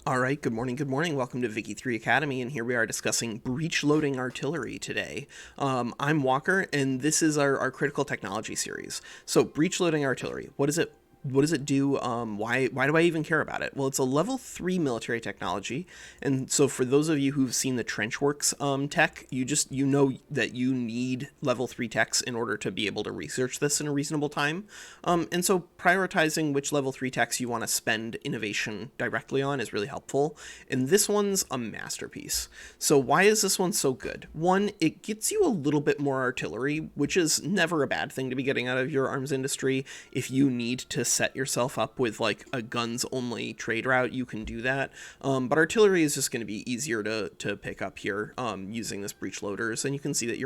All right, good morning, good morning. Welcome to Vicky 3 Academy, and here we are discussing Breech-Loading Artillery today. I'm Walker, and this is our critical technology series. So, Breech-Loading Artillery, what is it? What does it do? Why do I even care about it? Well, it's a level 3 military technology, and so for those of you who've seen the Trenchworks tech, you know that you need level 3 techs in order to be able to research this in a reasonable time. And so prioritizing which level 3 techs you want to spend innovation directly on is really helpful, and this one's a masterpiece. So why is this one so good? One, it gets you a little bit more artillery, which is never a bad thing to be getting out of your arms industry. If you need to set yourself up with like a guns only trade route, you can do that, but artillery is just going to be easier to pick up here using this breech loaders, and you can see that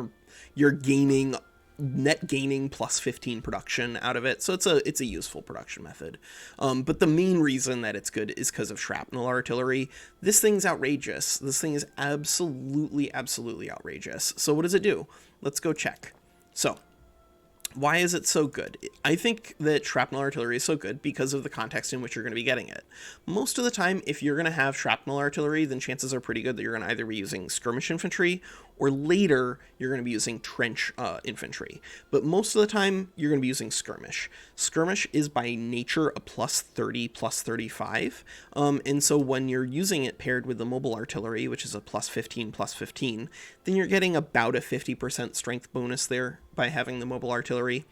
you're gaining net gaining plus 15 production out of it, so it's a useful production method. But the main reason that it's good is because of shrapnel artillery. This thing's outrageous. This thing is absolutely outrageous. So what does it do? Let's go check. So why is it so good? I think that shrapnel artillery is so good because of the context in which you're going to be getting it. Most of the time, if you're going to have shrapnel artillery, then chances are pretty good that you're going to either be using skirmish infantry, or later you're going to be using trench infantry. But most of the time, you're going to be using skirmish. Skirmish is by nature a plus 30, plus 35. And so when you're using it paired with the mobile artillery, which is a plus 15, plus 15, then you're getting about a 50% strength bonus there by having the mobile artillery.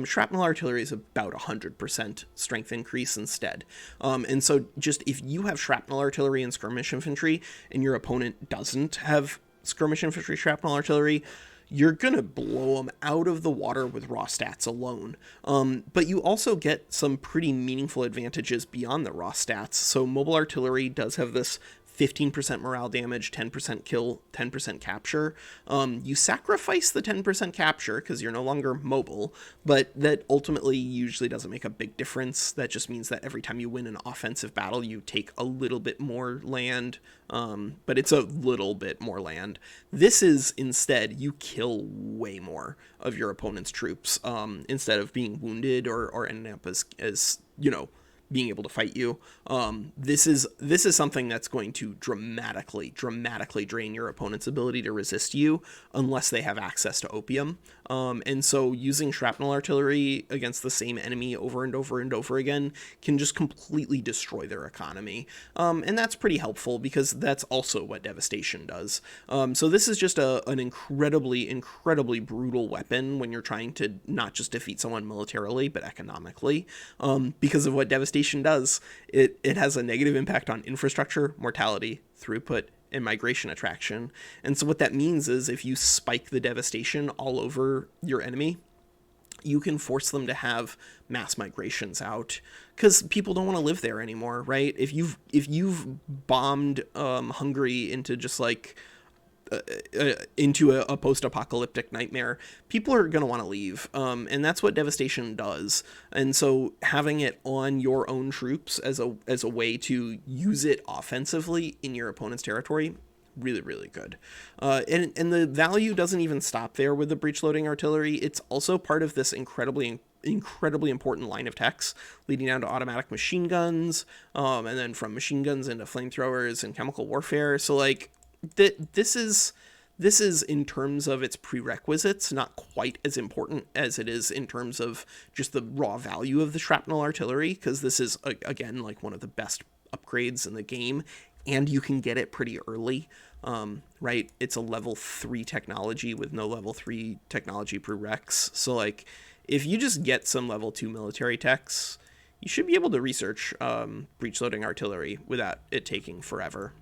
Shrapnel artillery is about 100% strength increase instead. And so just if you have shrapnel artillery and skirmish infantry, and your opponent doesn't have skirmish infantry shrapnel artillery, you're going to blow them out of the water with raw stats alone. But you also get some pretty meaningful advantages beyond the raw stats. So mobile artillery does have this 15% morale damage, 10% kill, 10% capture. You sacrifice the 10% capture because you're no longer mobile, but that ultimately usually doesn't make a big difference. That just means that every time you win an offensive battle, you take a little bit more land, but it's a little bit more land. This is instead, you kill way more of your opponent's troops instead of being wounded or ending up as being able to fight you. This is something that's going to dramatically drain your opponent's ability to resist you unless they have access to opium. And so using shrapnel artillery against the same enemy over and over again can just completely destroy their economy. And that's pretty helpful because that's also what devastation does. So this is just an incredibly brutal weapon when you're trying to not just defeat someone militarily, but economically. Because of what devastation does, it has a negative impact on infrastructure, mortality, throughput, and migration attraction. And so what that means is if you spike the devastation all over your enemy, you can force them to have mass migrations out because people don't want to live there anymore, right? If you've bombed Hungary into just like into a post-apocalyptic nightmare, people are going to want to leave, and that's what devastation does. And so having it on your own troops as a way to use it offensively in your opponent's territory, really good. And the value doesn't even stop there with the breech-loading artillery. It's also part of this incredibly important line of techs leading down to automatic machine guns, and then from machine guns into flamethrowers and chemical warfare. So like this is in terms of its prerequisites not quite as important as it is in terms of just the raw value of the shrapnel artillery, because this is again like one of the best upgrades in the game, and you can get it pretty early. Right, it's a level 3 technology with no level 3 technology prereqs. So like if you just get some level 2 military techs, you should be able to research breech-loading artillery without it taking forever.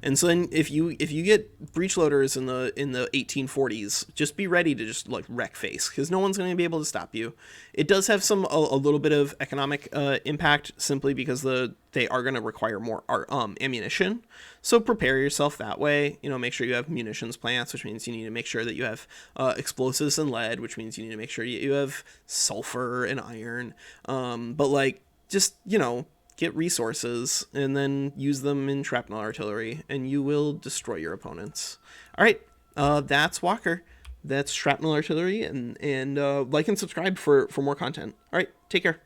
And so then if you get breech loaders in the 1840s, just be ready to just like wreck face, because no one's going to be able to stop you. It does have a little bit of economic impact simply because they are going to require more ammunition. So prepare yourself that way. Make sure you have munitions plants, which means you need to make sure that you have explosives and lead, which means you need to make sure you have sulfur and iron. But like just get resources and then use them in shrapnel artillery, and you will destroy your opponents. All right, that's Walker. That's Shrapnel Artillery, and like and subscribe for more content. All right, take care.